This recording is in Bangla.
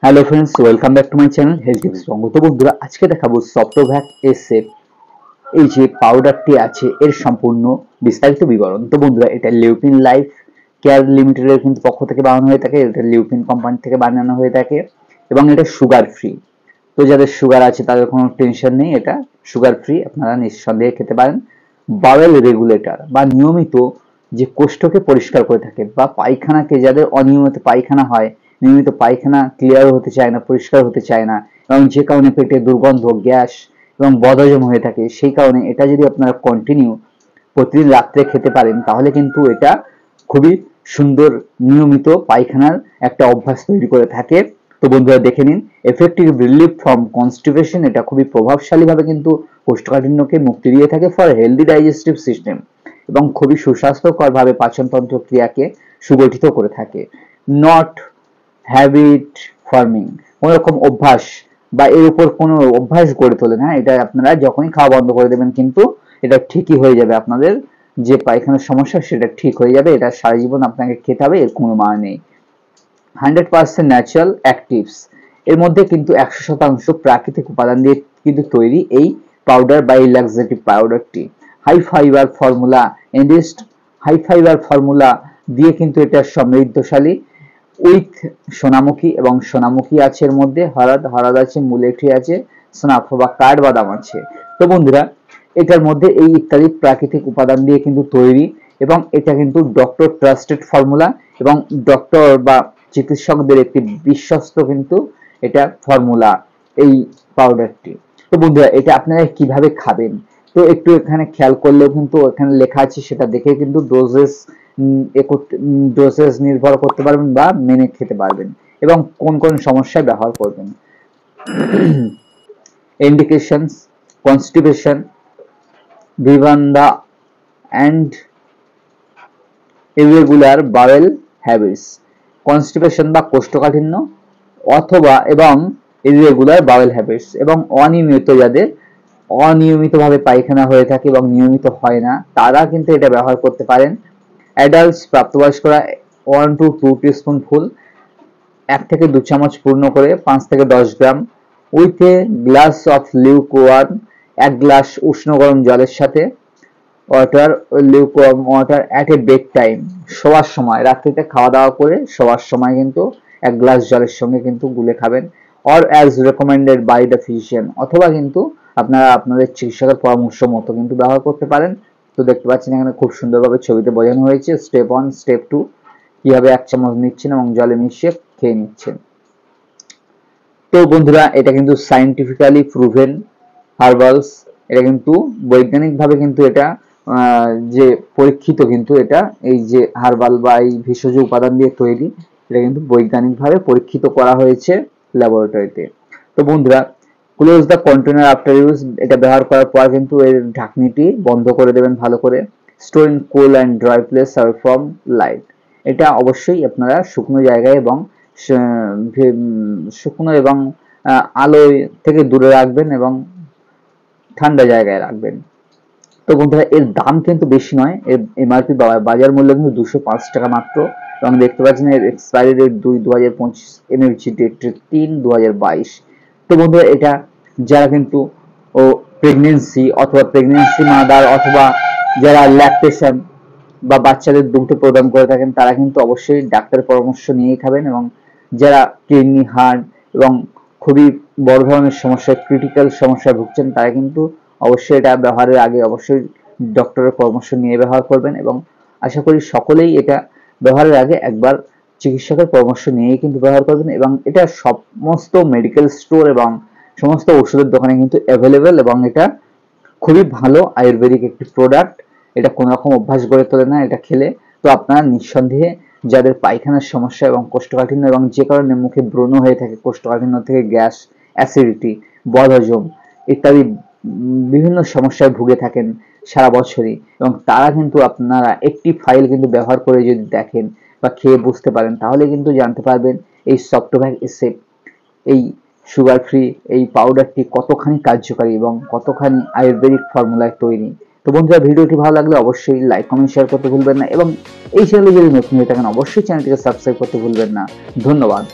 Hello friends, welcome back to my channel হেলথ্tipsbango। তো বন্ধুরা, আজকে দেখাবো সফটোভ্যাক এসের এই যে পাউডারটি আছে এর সম্পূর্ণ বিস্তারিত বিবরণ। তো বন্ধুরা, এটা লিউপিন লাইফ কেয়ার লিমিটেডের কিন্তু পক্ষ থেকে বানানো হয়ে থাকে, এটা লিউপিন কোম্পানি থেকে বানানো হয়ে থাকে এবং এটা সুগার ফ্রি। তো যাদের সুগার আছে তাদের কোনো টেনশন নেই, এটা সুগার ফ্রি, আপনারা নিঃসন্দেহে খেতে পারেন। বাওয়েল রেগুলেটর বা নিয়মিত যে কোষ্ঠকে পরিষ্কার করে থাকে বা পায়খানাকে, যাদের অনিয়মিত পায়খানা হয়, নিয়মিত পায়খানা ক্লিয়ার হতে চায় না, পরিষ্কার হতে চায় না, এবং যে কারণে পেটে দুর্গন্ধ, গ্যাস এবং বদহজম হয়ে থাকে, সেই কারণে এটা যদি আপনারা কন্টিনিউ প্রতিদিন রাত্রে খেতে পারেন তাহলে কিন্তু এটা খুবই সুন্দর নিয়মিত পায়খানার একটা অভ্যাস তৈরি করে থাকে। তো বন্ধুরা দেখে নিন, এফেক্টিভ রিলিফ ফ্রম কনস্টিপেশন, এটা খুবই প্রভাবশালীভাবে কিন্তু কোষ্ঠকাঠিন্যকে মুক্তি দিয়ে থাকে ফর হেলদি ডাইজেস্টিভ সিস্টেম, এবং খুবই সুস্বাস্থ্যকরভাবে পাচনতন্ত্র ক্রিয়াকে সুগঠিত করে থাকে। নট হ্যাবিট ফর্মিং, কোন রকম অভ্যাস বা এর উপর কোনো অভ্যাস গড়ে তোলে না। এটা আপনারা যখনই খাওয়া বন্ধ করে দেবেন কিন্তু এটা ঠিকই হয়ে যাবে, আপনাদের যে পায়খানার সমস্যা সেটা ঠিক হয়ে যাবে। এটা সারা জীবন আপনাকে খেতে হবে, এর কোনো মানে নেই। 100% ন্যাচারাল অ্যাক্টিভস, এর মধ্যে কিন্তু 100% প্রাকৃতিক উপাদান দিয়ে কিন্তু তৈরি এই পাউডার বা এই লাক্সেটিভ পাউডারটি। High fibre formula enriched, high fibre formula দিয়ে কিন্তু এটা সমৃদ্ধশালী উইথ সোনামুখী, এবং সোনামুখী আছে এর মধ্যে, হরদ আছে, মুলেঠি আছে, স্নাফ বা কাঠবাদাম আছে। তো বন্ধুরা, এটার মধ্যে এই ইত্যাদি প্রাকৃতিক উপাদান দিয়ে কিন্তু তৈরি, এবং এটা কিন্তু ডক্টর ট্রাস্টেড ফর্মুলা এবং ডক্টর বা চিকিৎসকদের একটি বিশ্বস্ত কিন্তু এটা ফর্মুলা, এই পাউডারটি। তো বন্ধুরা, এটা আপনারা কিভাবে খাবেন তো একটু এখানে খেয়াল করলেও কিন্তু এখানে লেখা আছে, সেটা দেখে কিন্তু ডোজেস নির্ভর করতে পারবেন বা মেনে খেতে পারবেন, এবং কোন কোন সমস্যায় ব্যবহার করবেন। ইন্ডিকেশনস: কনস্টিপেশন, ভিভান্দা and irregular bowel habits, constipation বা কোষ্ঠকাঠিন্য অথবা এবং ইরেগুলার বাওয়েল হ্যাবিটস, এবং অনিয়মিত, যাদের অনিয়মিতভাবে পায়খানা হয়ে থাকে এবং নিয়মিত হয় না, তারা কিন্তু এটা ব্যবহার করতে পারেন। অ্যাডাল্টস, প্রাপ্তবয়স্করা 1 to 2 টিস্পুন ফুল, 1 থেকে 2 চামচ পূর্ণ করে 5 থেকে 10 gram, with a glass of lukewarm, 1 গ্লাস উষ্ণ গরম জলের সাথে, water, lukewarm water at a bedtime, শোয়ার সময়, রাত্রিতে খাওয়া দাওয়া করে শোয়ার সময় কিন্তু 1 গ্লাস জলের সঙ্গে কিন্তু গুলে খাবেন। Or as recommended by the physician, অথবা কিন্তু আপনারা আপনাদের চিকিৎসকের পরামর্শ মতো কিন্তু ব্যবহার করতে পারেন। তো দেখতে পাচ্ছেন এখানে খুব সুন্দরভাবে ছবিতে বোঝানো হয়েছে স্টেপ 1, স্টেপ 2 কিভাবে 1 চামচ নিচ্ছেন এবং জলে মিশিয়ে খেয়ে নিচ্ছেন। তো বন্ধুরা, এটা কিন্তু সায়েন্টিফিক্যালি প্রুভেন হার্বালস, এটা কিন্তু বৈজ্ঞানিকভাবে কিন্তু এটা যে পরীক্ষিত, কিন্তু এটা এই যে হার্বাল বা এই ভেষজ উপাদান দিয়ে তৈরি, এটা কিন্তু বৈজ্ঞানিকভাবে পরীক্ষিত করা হয়েছে ল্যাবরেটরিতে। তো বন্ধুরা, close the container after use, এটা ব্যবহার করার পর কিন্তু এর ঢাকনিটি বন্ধ করে দেবেন ভালো করে। Store in cool and dry place away from light, এটা অবশ্যই আপনারা শুকনো জায়গায় এবং শুকনো এবং আলোয় থেকে দূরে রাখবেন এবং ঠান্ডা জায়গায় রাখবেন। তো বন্ধুরা, এর দাম কিন্তু বেশি নয়, এর এমআরপি বাজার মূল্য কিন্তু 205 টাকা মাত্র, এবং দেখতে পাচ্ছেন এর এক্সপায়ারি ডেট 2/2025, এমএফজি ডেট 3/2022। তো বন্ধুরা, এটা যারা কিন্তু প্রেগনেন্সি অথবা প্রেগনেন্সি মাদার অথবা যারা ল্যাকটেশন বা বাচ্চাদের দুগ্ধ প্রদান করে থাকেন, তারা কিন্তু অবশ্যই ডাক্তারের পরামর্শ নিয়েই খাবেন, এবং যারা কিডনি, হার্ট এবং খুবই বড় ধরনের সমস্যায়, ক্রিটিক্যাল সমস্যায় ভুগছেন, তারা কিন্তু অবশ্যই এটা ব্যবহারের আগে অবশ্যই ডক্টরের পরামর্শ নিয়ে ব্যবহার করবেন, এবং আশা করি সকলেই এটা ব্যবহারের আগে একবার চিকিৎসকের পরামর্শ নিয়েই কিন্তু ব্যবহার করবেন। এবং এটা সমস্ত মেডিকেল স্টোর এবং সমস্ত ওষুধের দোকানে কিন্তু অ্যাভেলেবেল, এবং এটা খুবই ভালো আয়ুর্বেদিক একটি প্রোডাক্ট। এটা কোনো রকম অভ্যাস গড়ে তোলে না এটা খেলে। তো আপনারা নিঃসন্দেহে যাদের পায়খানার সমস্যা এবং কোষ্ঠকাঠিন্য এবং যে কারণে মুখে ব্রণ হয়ে থাকে, কোষ্ঠকাঠিন্য থেকে গ্যাস, অ্যাসিডিটি, বদহজম ইত্যাদি বিভিন্ন সমস্যায় ভুগে থাকেন সারা বছরই, এবং তারা কিন্তু আপনারা একটি ফাইল কিন্তু ব্যবহার করে যদি দেখেন বা খেয়ে বুঝতে পারেন, তাহলে কিন্তু জানতে পারবেন এই সফটোভ্যাক এসে এই সুগার ফ্রি এই পাউডারটি কতখানি কার্যকারী এবং কতখানি আয়ুর্বেদিক ফর্মুলায় তৈরি। তো বন্ধুরা, ভিডিওটি ভালো লাগলে অবশ্যই লাইক, কমেন্ট, শেয়ার করতে ভুলবেন না, এবং এই চ্যানেলে যদি নতুন হয়ে থাকেন অবশ্যই চ্যানেলটিকে সাবস্ক্রাইব করতে ভুলবেন না। ধন্যবাদ।